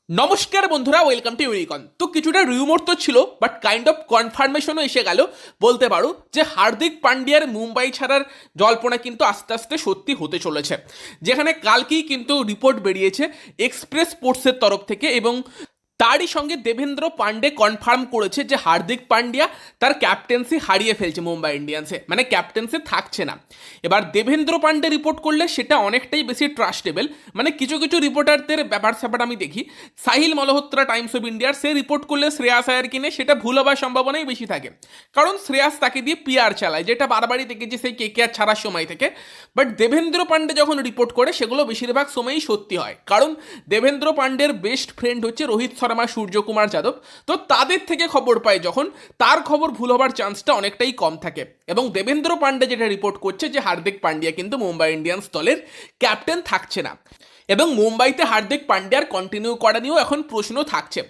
নমস্কার বন্ধুরা, welcome to ইউনিকন। তো কিছুটা রিউমোর তো ছিল, বাট কাইন্ড অফ কনফার্মেশনও এসে গেল বলতে পারো যে হার্দিক পান্ডিয়ার মুম্বাই ছাড়ার জল্পনা কিন্তু আস্তে আস্তে সত্যি হতে চলেছে। যেখানে কালকেই কিন্তু রিপোর্ট বেরিয়েছে এক্সপ্রেস স্পোর্টসের তরফ থেকে, এবং তারই সঙ্গে দেবেন্দ্র পান্ডে কনফার্ম করেছে যে হার্দিক পান্ডিয়া তার ক্যাপ্টেন্সি হারিয়ে ফেলছে মুম্বাই ইন্ডিয়ান্সে, মানে ক্যাপ্টেন্সি থাকছে না। এবার দেবেন্দ্র পান্ডে রিপোর্ট করলে সেটা অনেকটাই বেশি ট্রাস্টেবল। মানে কিছু কিছু রিপোর্টারদের ব্যাপার স্যাপার আমি দেখি, সাহিল মালহোত্রা টাইমস অফ ইন্ডিয়ার, সে রিপোর্ট করলে শ্রেয়াস আয়ার কিনে সেটা ভুল হবার সম্ভাবনাই বেশি থাকে, কারণ শ্রেয়াস তাকে দিয়ে পিআর চালায়, যেটা বারবারই দেখেছি সেই কেকেআর ছাড়ার সময় থেকে। বাট দেবেন্দ্র পান্ডে যখন রিপোর্ট করে সেগুলো বেশিরভাগ সময়ই সত্যি হয়, কারণ দেবেন্দ্র পান্ডের বেস্ট ফ্রেন্ড হচ্ছে রোহিত শর্মা, সূর্যকুমার যাদব। তো তাদের থেকে খবর পায় যখন, তার খবর ভুল হবার চান্সটা অনেকটাই কম থাকে। এবং দেবেন্দ্র পান্ডে যেটা রিপোর্ট করছে যে হার্দিক পান্ডিয়া কিন্তু মুম্বাই ইন্ডিয়ান্স দলের ক্যাপ্টেন থাকছে না, এবং মুম্বাইতে হার্দিক পান্ডিয়ার কন্টিনিউ করা নিয়েও এখন প্রশ্ন থাকছে।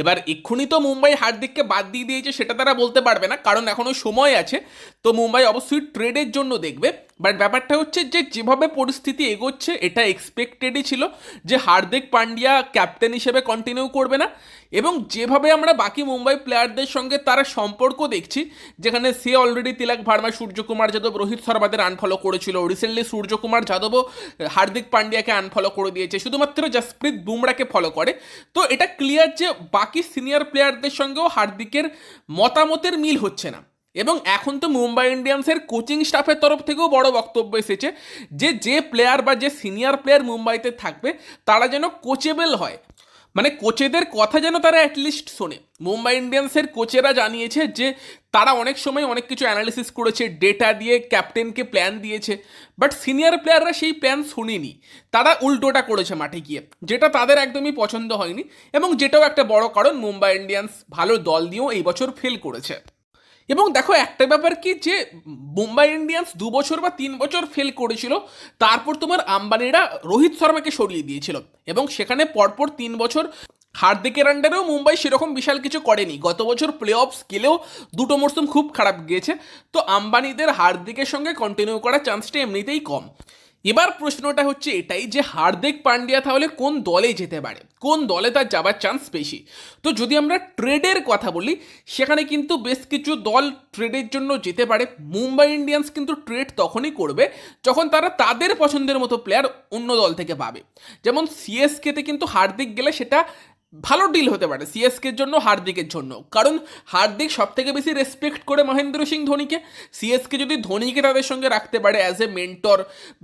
এবার এক্ষুনি তো মুম্বাই হার্দিককে বাদ দিয়ে দিয়েছে সেটা তারা বলতে পারবে না, কারণ এখনও সময় আছে। তো মুম্বাই অবশ্যই ট্রেডের জন্য দেখবে। বাট ব্যাপারটা হচ্ছে যে যেভাবে পরিস্থিতি এগোচ্ছে এটা এক্সপেক্টেডই ছিল যে হার্দিক পান্ডিয়া ক্যাপ্টেন হিসেবে কন্টিনিউ করবে না। এবং যেভাবে আমরা বাকি মুম্বাই প্লেয়ারদের সঙ্গে তার সম্পর্ক দেখছি, যেখানে সে অলরেডি তিলক ভার্মা, সূর্যকুমার যাদব, রোহিত শর্মাদের আনফলো করেছিল, রিসেন্টলি সূর্যকুমার যাদবও হার্দিক পান্ডিয়াকে আনফলো করে দিয়েছে, শুধুমাত্র জসপ্রীত বুমরাকে ফলো করে। তো এটা ক্লিয়ার যে বাকি সিনিয়র প্লেয়ারদের সঙ্গেও হার্দিকের মতামতের মিল হচ্ছে না। এবং এখন তো মুম্বাই ইন্ডিয়ান্সের কোচিং স্টাফের তরফ থেকেও বড় বক্তব্য এসেছে যে যে প্লেয়ার বা যে সিনিয়র প্লেয়ার মুম্বাইতে থাকবে তারা যেন কোচেবল হয়, মানে কোচেদের কথা যেন তারা অ্যাটলিস্ট শোনে। মুম্বাই ইন্ডিয়ান্সের কোচেরা জানিয়েছে যে তারা অনেক সময় অনেক কিছু অ্যানালিসিস করেছে, ডেটা দিয়ে ক্যাপ্টেনকে প্ল্যান দিয়েছে, বাট সিনিয়র প্লেয়াররা সেই প্ল্যান শুনেনি, তারা উল্টোটা করেছে মাঠে গিয়ে, যেটা তাদের একদমই পছন্দ হয়নি। এবং যেটাও একটা বড় কারণ মুম্বাই ইন্ডিয়ান্স ভালো দল দিয়েও এই বছর ফেল করেছে। এবং দেখো একটা ব্যাপার কি, যে মুম্বাই ইন্ডিয়ান্স 2 বছর বা 3 বছর ফেল করেছিল, তারপর তোমার আম্বানিরা রোহিত শর্মাকে সরিয়ে দিয়েছিল, এবং সেখানে পরপর 3 বছর হার্দিকের আন্ডারেও মুম্বাই সেরকম বিশাল কিছু করেনি। গত বছর প্লে অফস গেলেও 2টো মরশুম খুব খারাপ গিয়েছে। তো আম্বানিদের হার্দিকের সঙ্গে কন্টিনিউ করার চান্সটা এমনিতেই কম। এবার প্রশ্নটা হচ্ছে এটাই যে হার্দিক পান্ডিয়া তাহলে কোন দলে যেতে পারে, কোন দলে তার যাবার চান্স বেশি। তো যদি আমরা ট্রেডের কথা বলি, সেখানে কিন্তু বেশ কিছু দল ট্রেডের জন্য যেতে পারে। মুম্বাই ইন্ডিয়ান্স কিন্তু ট্রেড তখনই করবে যখন তারা তাদের পছন্দের মতো প্লেয়ার অন্য দল থেকে পাবে। যেমন সিএসকেতে কিন্তু হার্দিক গেলে সেটা ভালো ডিল হতে পারে সিএসকের জন্য, হার্দিকের জন্য, কারণ হার্দিক সব থেকে বেশি রেসপেক্ট করে মহেন্দ্র সিং ধোনিকে। সিএসকে যদি ধোনিকে তাদের সঙ্গে রাখতে পারে অ্যাজ এ মেন্টর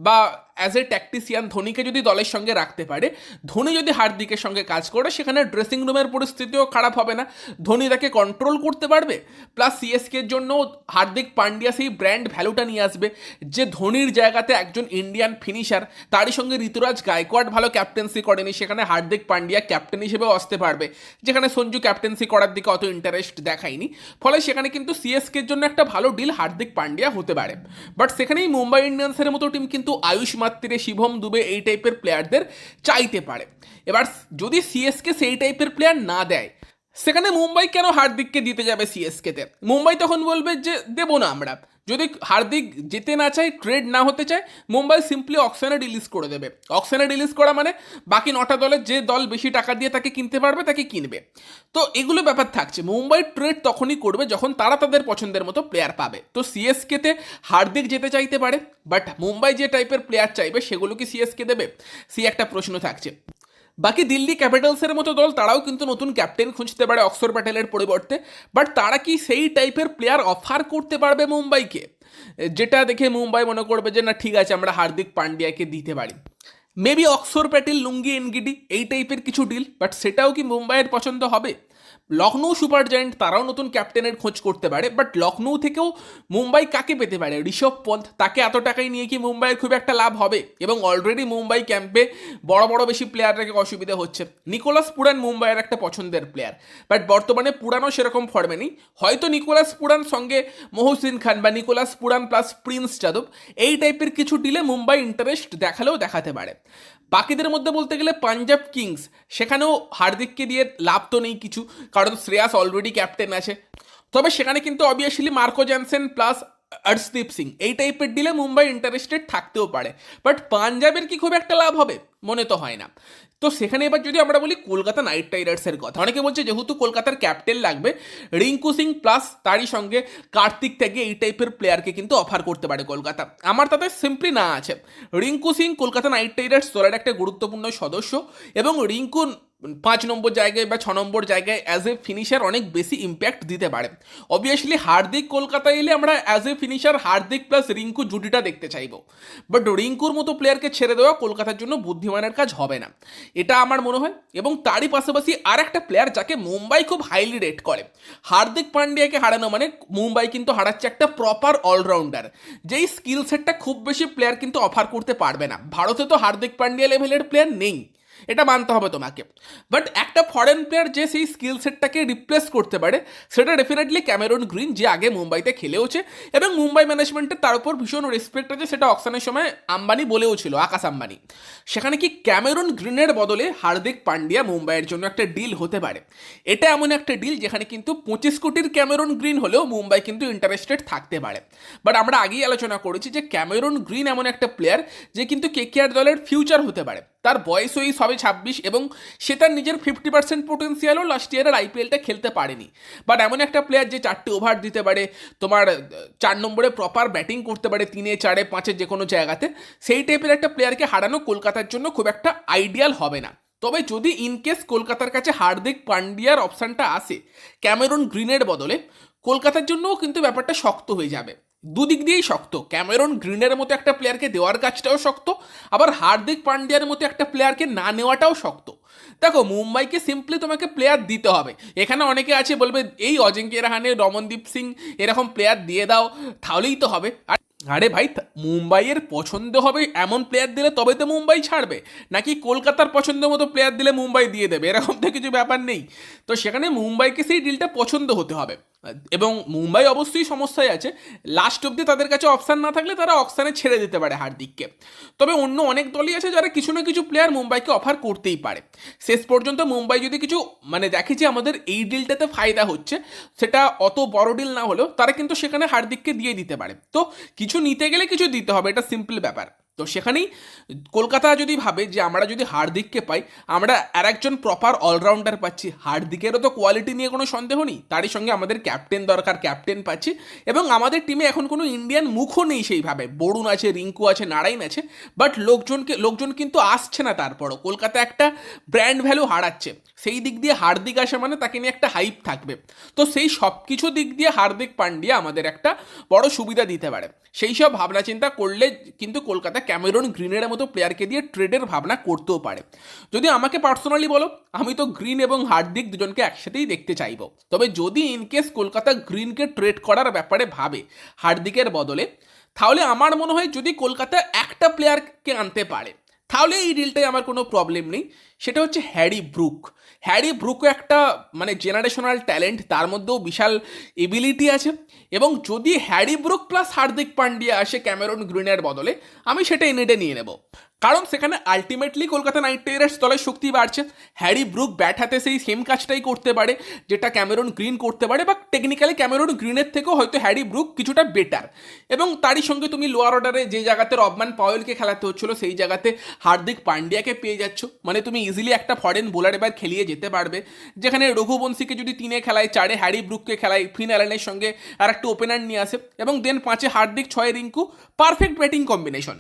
বা অ্যাজ এ ট্যাকটিসিয়ান, ধোনিকে যদি দলের সঙ্গে রাখতে পারে, ধোনি যদি হার্দিকের সঙ্গে কাজ করে, সেখানে ড্রেসিং রুমের পরিস্থিতিও খারাপ হবে না, ধোনি তাকে কন্ট্রোল করতে পারবে। প্লাস সিএসকের জন্য হার্দিক পান্ডিয়া সেই ব্র্যান্ড ভ্যালুটা নিয়ে আসবে যে ধোনির জায়গাতে একজন ইন্ডিয়ান ফিনিশার, তারই সঙ্গে ঋতুরাজ গায়কোয়াড় ভালো ক্যাপ্টেন্সি করেনি, সেখানে হার্দিক পান্ডিয়া ক্যাপ্টেন হিসেবেও আসতে পারবে, যেখানে সঞ্জু ক্যাপ্টেন্সি করার দিকে অত ইন্টারেস্ট দেখায়নি। ফলে সেখানে কিন্তু সিএসকের জন্য একটা ভালো ডিল হার্দিক পান্ডিয়া হতে পারে। বাট সেখানেই মুম্বাই ইন্ডিয়ান্সের মতো টিম কিন্তু আয়ুষ মাত্রে, শিভম দুবে এই টাইপের প্লেয়ারদের চাইতে পারে। এবার যদি সিএসকে সেই টাইপের প্লেয়ার না দেয়, সেখানে মুম্বাই কেন হার্দিককে দিতে যাবে সিএসকেতে? মুম্বাই তখন বলবে যে দেবো না আমরা। যদি হার্দিক যেতে না চায়, ট্রেড না হতে চায়, মুম্বাই সিম্পলি অকশনে রিলিজ করে দেবে। অকশনে রিলিজ করা মানে বাকি 9টা দলের যে দল বেশি টাকা দিয়ে তাকে কিনতে পারবে তাকে কিনবে। তো এগুলো ব্যাপার থাকছে। মুম্বাই ট্রেড তখনই করবে যখন তারা তাদের পছন্দের মতো প্লেয়ার পাবে। তো সিএসকেতে হার্দিক যেতে চাইতে পারে, বাট মুম্বাই যে টাইপের প্লেয়ার চাইবে সেগুলো কি সিএসকে দেবে, সেই একটা প্রশ্ন থাকছে। বাকি দিল্লি ক্যাপিটালসের মতো দল, তারাও কিন্তু নতুন ক্যাপ্টেন খুঁজতে পারে অক্ষর প্যাটেলের পরিবর্তে, বাট তারা কি সেই টাইপের প্লেয়ার অফার করতে পারবে মুম্বাইকে, যেটা দেখে মুম্বাই মনে করবে যে না ঠিক আছে আমরা হার্দিক পান্ডিয়াকে দিতে পারি? মেবি অক্ষর প্যাটেল, লুঙ্গি এনগিডি এই টাইপের কিছু ডিল, বাট সেটাও কি মুম্বাইয়ের পছন্দ হবে? লখনৌ সুপার জায়েন্ট, তারাও নতুন ক্যাপ্টেনের খোঁজ করতে পারে, বাট লখনৌ থেকেও মুম্বাই কাকে পেতে পারে? ঋষভ পন্থ, তাকে এত টাকায় নিয়ে কি মুম্বাইয়ের খুব একটা লাভ হবে? এবং অলরেডি মুম্বাই ক্যাম্পে বড় বড় বেশি প্লেয়ারকে অসুবিধা হচ্ছে। নিকোলাস পুরান মুম্বাইয়ের একটা পছন্দের প্লেয়ার, বাট বর্তমানে পুরানও সেরকম ফর্মে নেই। হয়তো নিকোলাস পুরান সঙ্গে মহসিন খান বা Nicholas Pooran plus Prince Yadav এই টাইপের কিছু ডিলে মুম্বাই ইন্টারেস্ট দেখালেও দেখাতে পারে। বাকিদের মধ্যে বলতে গেলে পাঞ্জাব কিংস, সেখানেও হার্দিককে দিয়ে লাভ তো নেই কিছু, কারণ শ্রেয়াস অলরেডি ক্যাপ্টেন আছে। তবে সেখানে কিন্তু obviously Marco Jansen plus Harshdeep Singh এই টাইপের ডিলে মুম্বাই ইন্টারেস্টেড থাকতেও পারে, বাট পাঞ্জাবের কি খুব একটা লাভ হবে? মনে তো হয় না। তো সেখানে এবার যদি আমরা বলি কলকাতা নাইট রাইডার্সের কথা, অনেকে বলছে যেহেতু কলকাতার ক্যাপ্টেন লাগবে, রিঙ্কু সিং প্লাস তারই সঙ্গে কার্তিক ত্যাগী এই টাইপের প্লেয়ারকে কিন্তু অফার করতে পারে কলকাতা। আমার তাতে সিম্পলি না আছে, রিঙ্কু সিং কলকাতা নাইট রাইডার্স দলের একটা গুরুত্বপূর্ণ সদস্য এবং রিঙ্কু 5 নম্বর জায়গায় বা 6 নম্বর জায়গায় অ্যাজ এ ফিনিশার অনেক বেশি ইম্প্যাক্ট দিতে পারে। অবভিয়াসলি হার্দিক কলকাতায় এলে আমরা as a finisher Hardik plus Rinku জুটিটা দেখতে চাইবো, বাট রিঙ্কুর মতো প্লেয়ারকে ছেড়ে দেওয়া কলকাতার জন্য বুদ্ধিমানের কাজ হবে না, এটা আমার মনে হয়। এবং তারই পাশাপাশি আর একটা প্লেয়ার যাকে মুম্বাই খুব হাইলি রেট করে, হার্দিক পান্ডিয়াকে হারানো মানে মুম্বাই কিন্তু হারাচ্ছে একটা প্রপার অলরাউন্ডার, যেই স্কিল সেটটা খুব বেশি প্লেয়ার কিন্তু অফার করতে পারবে না। ভারতে তো হার্দিক পান্ডিয়া লেভেলের প্লেয়ার নেই, এটা মানতে হবে তোমাকে, বাট একটা ফরেন প্লেয়ার যে সেই স্কিল সেটটাকে রিপ্লেস করতে পারে সেটা ডেফিনেটলি ক্যামেরন গ্রিন, যে আগে মুম্বাইতে খেলেওছে এবং মুম্বাই ম্যানেজমেন্টের তার উপর ভীষণ রেসপেক্ট আছে, সেটা অকশনের সময় আম্বানি বলেও ছিল, আকাশ আম্বানি। সেখানে কি ক্যামেরন গ্রিনের বদলে হার্দিক পান্ডিয়া মুম্বাইয়ের জন্য একটা ডিল হতে পারে? এটা এমন একটা ডিল যেখানে কিন্তু 25 কোটির ক্যামেরন গ্রিন হলেও মুম্বাই কিন্তু ইন্টারেস্টেড থাকতে পারে। বাট আমরা আগেই আলোচনা করেছি যে ক্যামেরন গ্রিন এমন একটা প্লেয়ার যে কিন্তু কেকেআর দলের ফিউচার হতে পারে, তার বয়স ওই সবে 26 এবং সে তার নিজের 50% পোটেন্সিয়ালও লাস্ট ইয়ারের আইপিএলটা খেলতে পারেনি। বাট এমন একটা প্লেয়ার যে 4টে ওভার দিতে পারে, তোমার 4 নম্বরে প্রপার ব্যাটিং করতে পারে, 3-এ 4-এ 5-এ যে কোনো জায়গাতে, সেই টাইপের একটা প্লেয়ারকে হারানো কলকাতার জন্য খুব একটা আইডিয়াল হবে না। তবে যদি ইনকেস কলকাতার কাছে হার্দিক পান্ডিয়ার অপশানটা আসে ক্যামেরন গ্রিনের বদলে, কলকাতার জন্যও কিন্তু ব্যাপারটা শক্ত হয়ে যাবে। দুদিক দিয়েই শক্ত, ক্যামেরন গ্রিনের মতো একটা প্লেয়ারকে দেওয়ার কাজটাও শক্ত, আবার হার্দিক পান্ডিয়ার মতো একটা প্লেয়ারকে না নেওয়াটাও শক্ত। দেখো মুম্বাইকে সিম্পলি তোমাকে প্লেয়ার দিতে হবে, এখানে অনেকে আছে বলবে এই অজিঙ্ক্য রাহানে, রমনদীপ সিং এরকম প্লেয়ার দিয়ে দাও তাহলেই তো হবে। আরে ভাই, মুম্বাইয়ের পছন্দ হবে এমন প্লেয়ার দিলে তবে তো মুম্বাই ছাড়বে, নাকি কলকাতার পছন্দ মতো প্লেয়ার দিলে মুম্বাই দিয়ে দেবে, এরকম তো কিছু ব্যাপার নেই। তো সেখানে মুম্বাইকে সেই ডিলটা পছন্দ হতে হবে, এবং মুম্বাই অবশ্যই সমস্যায় আছে, লাস্ট অব্দি তাদের কাছে অপশান না থাকলে তারা অপশানে ছেড়ে দিতে পারে হার্দিককে। তবে অন্য অনেক দলই আছে যারা কিছু না কিছু প্লেয়ার মুম্বাইকে অফার করতেই পারে। শেষ পর্যন্ত মুম্বাই যদি কিছু মানে দেখে যে আমাদের এই ডিলটাতে ফায়দা হচ্ছে, সেটা অত বড় ডিল না হলেও তারা কিন্তু সেখানে হার্দিককে দিয়ে দিতে পারে। তো কিছু নিতে গেলে কিছু দিতে হবে, এটা সিম্পল ব্যাপার। তো সেখানেই কলকাতা যদি ভাবে যে আমরা যদি হার্দিককে পাই আমরা আর একজন প্রপার অলরাউন্ডার পাচ্ছি, হার্দিকেরও তো কোয়ালিটি নিয়ে কোনো সন্দেহ নেই, তারই সঙ্গে আমাদের ক্যাপ্টেন দরকার, ক্যাপ্টেন পাচ্ছি, এবং আমাদের টিমে এখন কোনো ইন্ডিয়ান মুখও নেই সেইভাবে, বরুণ আছে, রিঙ্কু আছে, নারায়ণ আছে, বাট লোকজন কিন্তু আসছে না, তারপরও কলকাতা একটা ব্র্যান্ড ভ্যালু হারাচ্ছে। সেই দিক দিয়ে হার্দিক আসে মানে তাকে নিয়ে একটা হাইপ থাকবে। তো সেই সব কিছু দিক দিয়ে হার্দিক পান্ডিয়া আমাদের একটা বড় সুবিধা দিতে পারে। সেই সব ভাবনা চিন্তা করলে কিন্তু কলকাতা ক্যামেরন গ্রিনের মতো প্লেয়ারকে দিয়ে ট্রেডের ভাবনা করতেও পারে। যদি আমাকে পার্সোনালি বলো, আমি তো গ্রিন এবং হার্দিক দুজনকে একসাথেই দেখতে চাইবো। তবে যদি ইনকেস কলকাতা গ্রিনকে ট্রেড করার ব্যাপারে ভাবে হার্দিকের বদলে, তাহলে আমার মনে হয় যদি কলকাতা একটা প্লেয়ারকে আনতে পারে তাহলে এই ডিলটাই আমার কোনো প্রবলেম নেই, সেটা হচ্ছে হ্যারি ব্রুক। হ্যারি ব্রুকও একটা মানে জেনারেশনাল ট্যালেন্ট, তার মধ্যেও বিশাল এবিলিটি আছে, এবং যদি Harry Brook plus Hardik Pandya আসে ক্যামেরন গ্রিনের বদলে, আমি সেটা এনে নিয়ে নেব। কারণ সেখানে আলটিমেটলি কলকাতা নাইট রাইডার্স দলের শক্তি বাড়ছে, হ্যারি ব্রুক ব্যাট হাতে সেই সেম কাজটাই করতে পারে যেটা ক্যামেরন গ্রিন করতে পারে, বা টেকনিক্যালি ক্যামেরন গ্রিনের থেকেও হয়তো হ্যারি ব্রুক কিছুটা বেটার। এবং তারই সঙ্গে তুমি লোয়ার অর্ডারে যে জায়গাতে রবমান পাওয়েলকে খেলাতে হচ্ছিল সেই জায়গাতে হার্দিক পান্ডিয়াকে পেয়ে যাচ্ছ, মানে তুমি ইজিলি একটা ফরেন বোলার এবার খেলিয়ে যেতে পারবে, যেখানে রঘুবংশীকে যদি 3-এ খেলায়, 4-এ হ্যারি ব্রুককে খেলায়, ফিন অ্যালেনের সঙ্গে আর একটা ওপেনার নিয়ে আসে, এবং দেন 5-এ হার্দিক, 6-এ রিঙ্কু, পারফেক্ট ব্যাটিং কম্বিনেশন।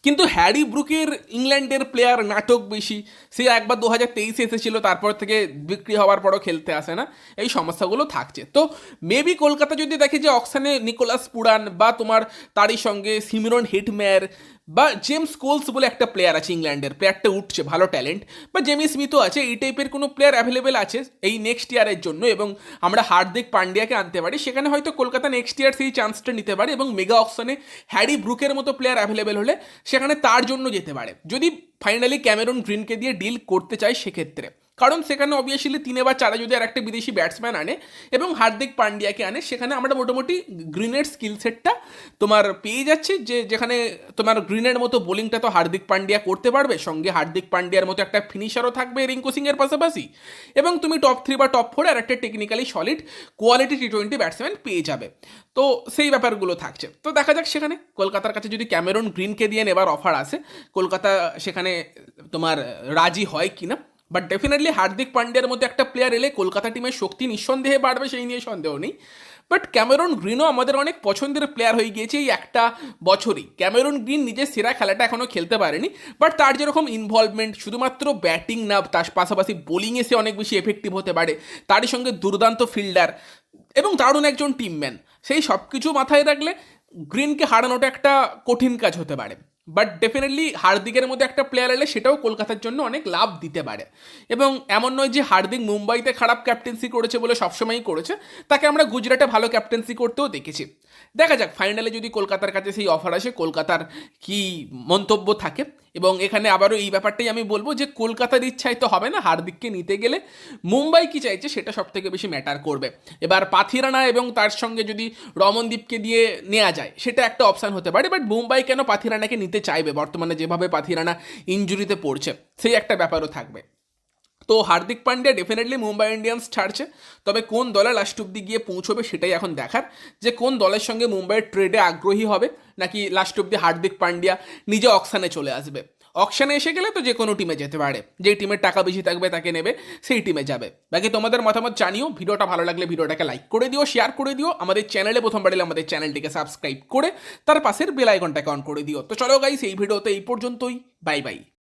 কিন্তু হ্যারি ব্রুকের ইংল্যান্ডের প্লেয়ার নাটক বেশি, সে একবার 2023 এসেছিল, তারপর থেকে বিক্রি হওয়ার পরও খেলতে আসে না, এই সমস্যাগুলো থাকছে। তো মেবি কলকাতা যদি দেখে যে অকশানে নিকোলাস পুরান বা তোমার তারই সঙ্গে সিমরন হিটম্যার বা জেমস কোলস বলে একটা প্লেয়ার আছে ইংল্যান্ডের, প্লেয়ারটা উঠছে, ভালো ট্যালেন্ট, বা জেমি স্মিথও আছে, এই টাইপের কোনো প্লেয়ার অ্যাভেলেবেল আছে এই নেক্সট ইয়ারের জন্য, এবং আমরা হার্দিক পান্ডিয়াকে আনতে পারি, সেখানে হয়তো কলকাতা নেক্সট ইয়ার সেই চান্সটা নিতে পারে, এবং মেগা অকশনে হ্যারি ব্রুকের মতো প্লেয়ার অ্যাভেলেবেল হলে সেখানে তার জন্য যেতে পারে, যদি ফাইনালি ক্যামেরন গ্রিনকে দিয়ে ডিল করতে চায় সেক্ষেত্রে। কারণ সেখানে অবভিয়াসলি 3 বা 4 যদি আর একটা বিদেশি ব্যাটসম্যান আনে এবং হার্দিক পান্ডিয়াকে আনে, সেখানে আমরা মোটামুটি গ্রিনের স্কিল সেটটা তোমার পেয়ে যাচ্ছি, যেখানে তোমার গ্রিনের মতো বোলিংটা তো হার্দিক পান্ডিয়া করতে পারবে, সঙ্গে হার্দিক পান্ডিয়ার মতো একটা ফিনিশারও থাকবে রিঙ্কু সিংয়ের পাশাপাশি, এবং তুমি টপ 3 বা টপ 4 আর একটা টেকনিক্যালি সলিড কোয়ালিটি টি-20 ব্যাটসম্যান পেয়ে যাবে। তো সেই ব্যাপারগুলো থাকছে। তো দেখা যাক সেখানে কলকাতার কাছে যদি ক্যামেরন গ্রিনকে দিয়ে নেবার অফার আসে, কলকাতা সেখানে তোমার রাজি হয় কিনা। বাট ডেফিনেটলি হার্দিক পান্ডিয়ার মতো একটা প্লেয়ার এলে কলকাতা টিমের শক্তি নিঃসন্দেহে বাড়বে, সেই নিয়ে সন্দেহ নেই। বাট ক্যামেরন গ্রিনও আমাদের অনেক পছন্দের প্লেয়ার হয়ে গিয়েছে এই একটা বছরই। ক্যামেরন গ্রিন নিজের সেরা খেলাটা এখনও খেলতে পারেনি, বাট তার যেরকম ইনভলভমেন্ট শুধুমাত্র ব্যাটিং না, তার পাশাপাশি বোলিংয়ে সে অনেক বেশি এফেক্টিভ হতে পারে, তারই সঙ্গে দুর্দান্ত ফিল্ডার এবং দারুণ একজন টিমম্যান, সেই সব কিছু মাথায় রাখলে গ্রিনকে হারানোটা একটা কঠিন কাজ হতে পারে। বাট ডেফিনেটলি হার্দিকের মধ্যে একটা প্লেয়ার এলে সেটাও কলকাতার জন্য অনেক লাভ দিতে পারে। এবং এমন নয় যে হার্দিক মুম্বাইতে খারাপ ক্যাপ্টেন্সি করেছে বলে সবসময়ই করেছে, তাকে আমরা গুজরাটে ভালো ক্যাপ্টেন্সি করতেও দেখেছি। দেখা যাক ফাইনালে যদি কলকাতার কাছে সেই অফার আসে কলকাতার কি মন্তব্য থাকে। এবং এখানে আবারও এই ব্যাপারটাই আমি বলবো যে কলকাতার ইচ্ছায় তো হবে না, হার্দিককে নিতে গেলে মুম্বাই কি চাইছে সেটা সব থেকে বেশি ম্যাটার করবে। এবার পাথিরানা এবং তার সঙ্গে যদি রমনদীপকে দিয়ে নেওয়া যায় সেটা একটা অপশান হতে পারে, বাট মুম্বাই কেন পাথিরানাকে নিতে চাইবে বর্তমানে যেভাবে পাথিরানা ইনজুরিতে পড়ছে, সেই একটা ব্যাপারও থাকবে। তো হার্দিক পান্ডিয়া ডেফিনেটলি মুম্বাই ইন্ডিয়ান্স ছাড়ছে, তবে কোন দলে লাস্ট অব্দি গিয়ে পৌঁছবে সেটাই এখন দেখার, যে কোন দলের সঙ্গে মুম্বাইয়ের ট্রেডে আগ্রহী হবে, নাকি লাস্ট অব্দি হার্দিক পান্ডিয়া নিজে অকশানে চলে আসবে। অকশানে এসে গেলে তো যে কোনো টিমে যেতে পারে, যে টিমের টাকা বেশি থাকবে তাকে নেবে, সেই টিমে যাবে। বাকি তোমাদের মতামত জানিও, ভিডিওটা ভালো লাগলে ভিডিওটাকে লাইক করে দিও, শেয়ার করে দিও, আমাদের চ্যানেলে প্রথমবার এলে আমাদের চ্যানেলটিকে সাবস্ক্রাইব করে তার পাশের বেল আইকনটাকে অন করে দিও। তো চলো গাইস, এই ভিডিওতে এই পর্যন্তই, বাই বাই।